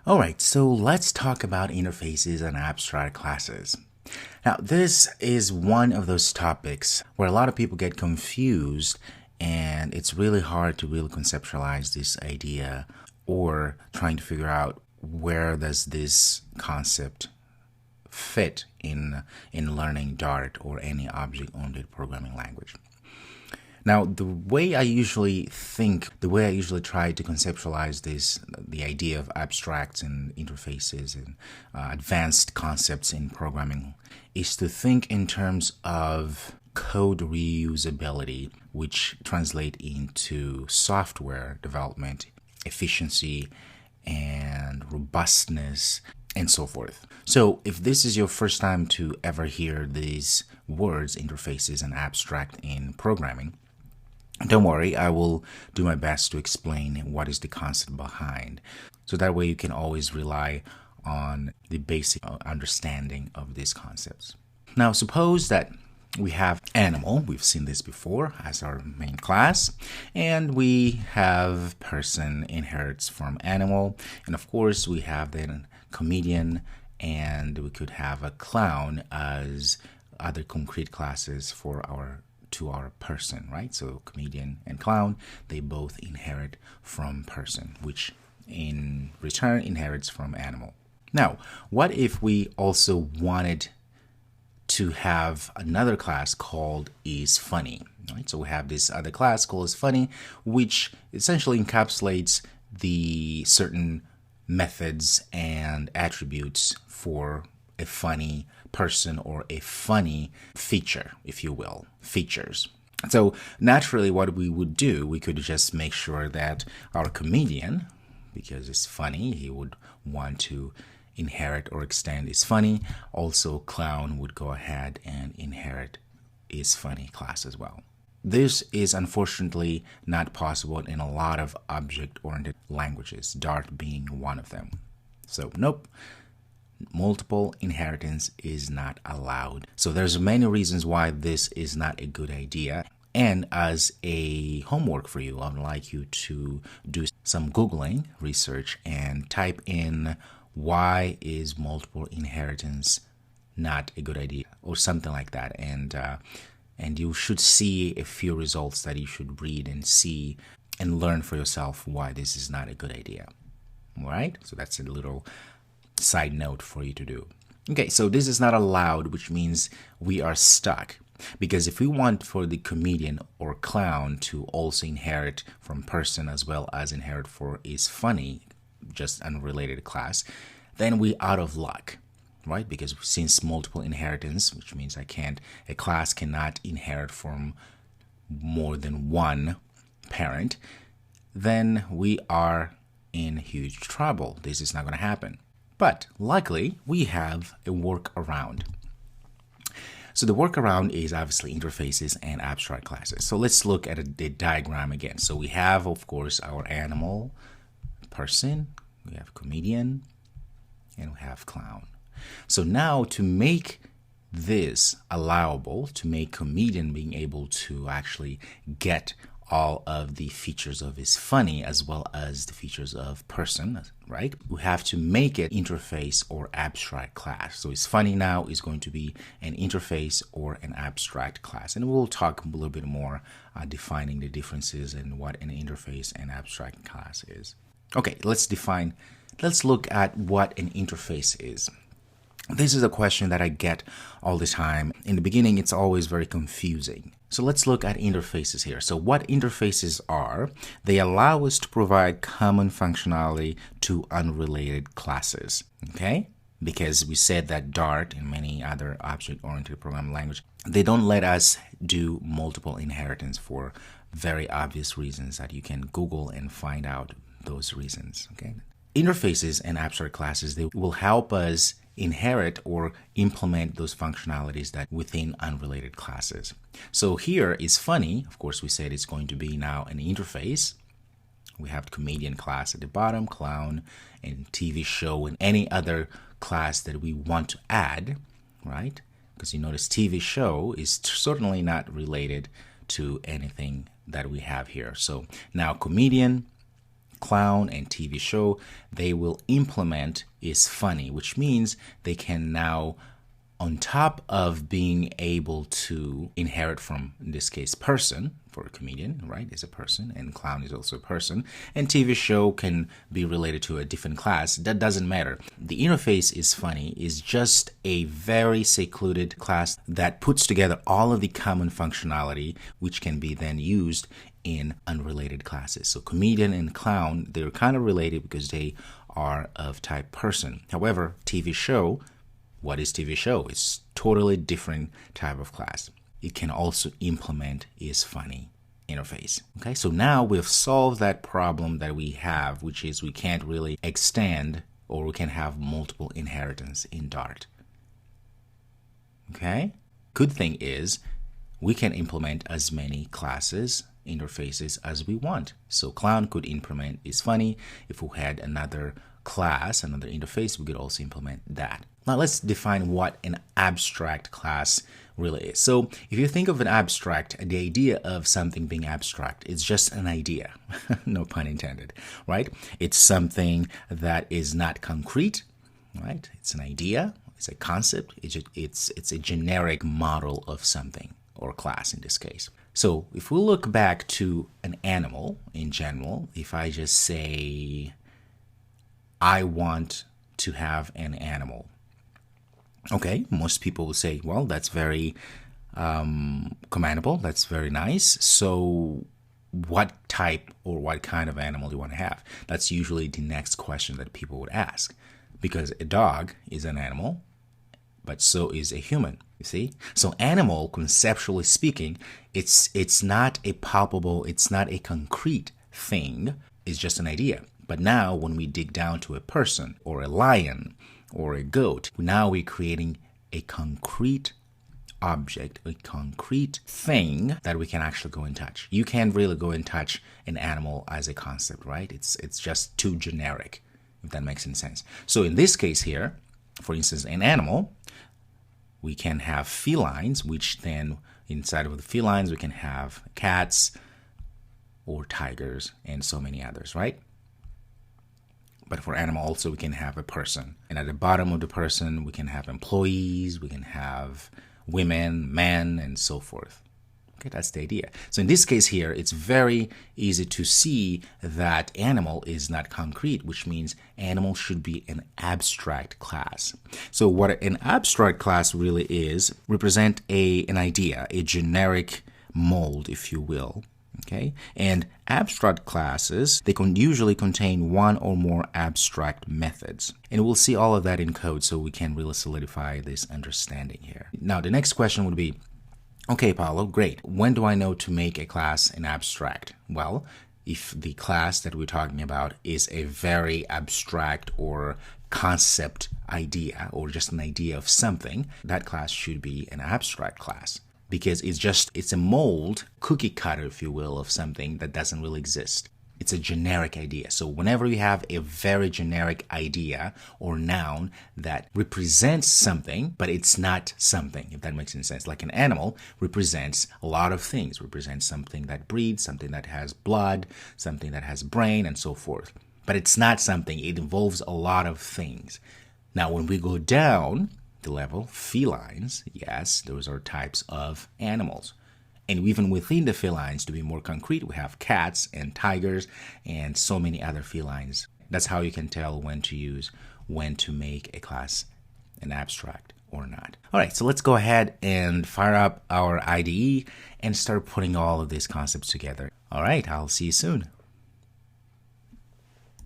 Alright, so let's talk about interfaces and abstract classes. Now, this is one of those topics where a lot of people get confused, and it's really hard to really conceptualize this idea or trying to figure out where does this concept fit in learning Dart or any object-oriented programming language. Now, the way I usually try to conceptualize the idea of abstracts and interfaces and advanced concepts in programming, is to think in terms of code reusability, which translate into software development, efficiency, and robustness, and so forth. So if this is your first time to ever hear these words, interfaces and abstract in programming, don't worry, I will do my best to explain what is the concept behind. So that way you can always rely on the basic understanding of these concepts. Now, suppose that we have animal, we've seen this before as our main class, and we have person inherits from animal, and of course we have then comedian, and we could have a clown as other concrete classes for our person, right? So comedian and clown, they both inherit from person, which in return inherits from animal. Now, what if we also wanted to have another class called is funny, right? So we have this other class called is funny, which essentially encapsulates the certain methods and attributes for a funny person or a funny feature, if you will, features. So naturally what we would do, we could just make sure that our comedian, because it's funny, he would want to inherit or extend is funny. Also, clown would go ahead and inherit is funny class as well. This is unfortunately not possible in a lot of object-oriented languages, Dart being one of them. So nope. Multiple inheritance is not allowed. So there's many reasons why this is not a good idea. And as a homework for you, I'd like you to do some Googling research and type in why is multiple inheritance not a good idea or something like that. And you should see a few results that you should read and see and learn for yourself why this is not a good idea. All right? So that's a little side note for you to do. Okay, so this is not allowed, which means we are stuck. Because if we want for the comedian or clown to also inherit from person as well as inherit for is funny, just unrelated class, then we out of luck, right? Because since multiple inheritance, which means a class cannot inherit from more than one parent, then we are in huge trouble. This is not going to happen. But luckily, we have a workaround. So the workaround is obviously interfaces and abstract classes. So let's look at the diagram again. So we have, of course, our animal, person, we have comedian, and we have clown. So now to make this allowable, to make comedian being able to actually get all of the features of is funny as well as the features of person, right? We have to make it interface or abstract class. So is funny now is going to be an interface or an abstract class. And we'll talk a little bit more defining the differences and what an interface and abstract class is. Okay, let's look at what an interface is. This is a question that I get all the time. In the beginning, it's always very confusing. So let's look at interfaces here. So what interfaces are, they allow us to provide common functionality to unrelated classes, okay? Because we said that Dart and many other object-oriented programming language, they don't let us do multiple inheritance for very obvious reasons that you can Google and find out those reasons, okay? Interfaces and abstract classes, they will help us inherit or implement those functionalities that within unrelated classes. So here is funny. Of course, we said it's going to be now an interface. We have comedian class at the bottom, clown, and TV show, and any other class that we want to add, right? Because you notice TV show is certainly not related to anything that we have here. So now comedian, clown and TV show, they will implement is funny, which means they can now, on top of being able to inherit from, in this case, person, for a comedian, right, is a person, and clown is also a person, and TV show can be related to a different class. That doesn't matter. The interface is funny is just a very secluded class that puts together all of the common functionality, which can be then used in unrelated classes. So comedian and clown, they're kind of related because they are of type person. However, TV show, what is TV show? It's totally different type of class. It can also implement is funny interface. Okay, so now we've solved that problem that we have, which is we can't really extend or we can have multiple inheritance in Dart. Okay, good thing is we can implement as many classes interfaces as we want. So clown could implement is funny. If we had another class, another interface, we could also implement that. Now let's define what an abstract class really is. So if you think of an abstract, the idea of something being abstract, it's just an idea, no pun intended, right? It's something that is not concrete, right? It's an idea, it's a concept, it's a generic model of something, or class in this case. So if we look back to an animal in general, if I just say, I want to have an animal. Okay, most people will say, well, that's very commendable. That's very nice. So what type or what kind of animal do you want to have? That's usually the next question that people would ask, because a dog is an animal, but so is a human, you see? So animal, conceptually speaking, it's not a palpable, it's not a concrete thing. It's just an idea. But now when we dig down to a person or a lion or a goat, now we're creating a concrete object, a concrete thing that we can actually go and touch. You can't really go and touch an animal as a concept, right? It's just too generic, if that makes any sense. So in this case here, for instance, an animal, we can have felines, which then inside of the felines, we can have cats or tigers and so many others, right? But for animal also, we can have a person. And at the bottom of the person, we can have employees, we can have women, men, and so forth. Okay, that's the idea. So in this case here, it's very easy to see that animal is not concrete, which means animal should be an abstract class. So what an abstract class really is, represent an idea, a generic mold, if you will. Okay, and abstract classes, they can usually contain one or more abstract methods. And we'll see all of that in code so we can really solidify this understanding here. Now, the next question would be, okay, Paolo, great. When do I know to make a class an abstract? Well, if the class that we're talking about is a very abstract or concept idea or just an idea of something, that class should be an abstract class. Because it's a mold, cookie cutter, if you will, of something that doesn't really exist. It's a generic idea. So whenever you have a very generic idea or noun that represents something, but it's not something, if that makes any sense. Like an animal represents a lot of things, represents something that breathes, something that has blood, something that has brain, and so forth. But it's not something, it involves a lot of things. Now, when we go down the level, felines, yes, those are types of animals. And even within the felines, to be more concrete, we have cats and tigers and so many other felines. That's how you can tell when to make a class an abstract or not. All right, so let's go ahead and fire up our IDE and start putting all of these concepts together. All right, I'll see you soon.